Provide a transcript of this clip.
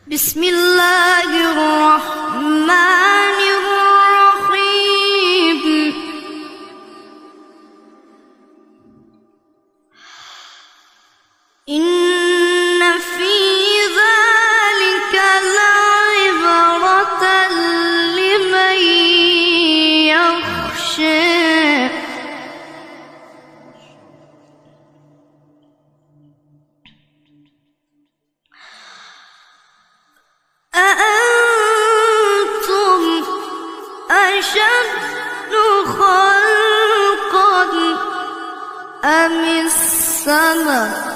بسم الله الرحمن الرحيم. إن في ذلك لعبرة لمن يخشى. أأنتم أشد خلقا أم السماء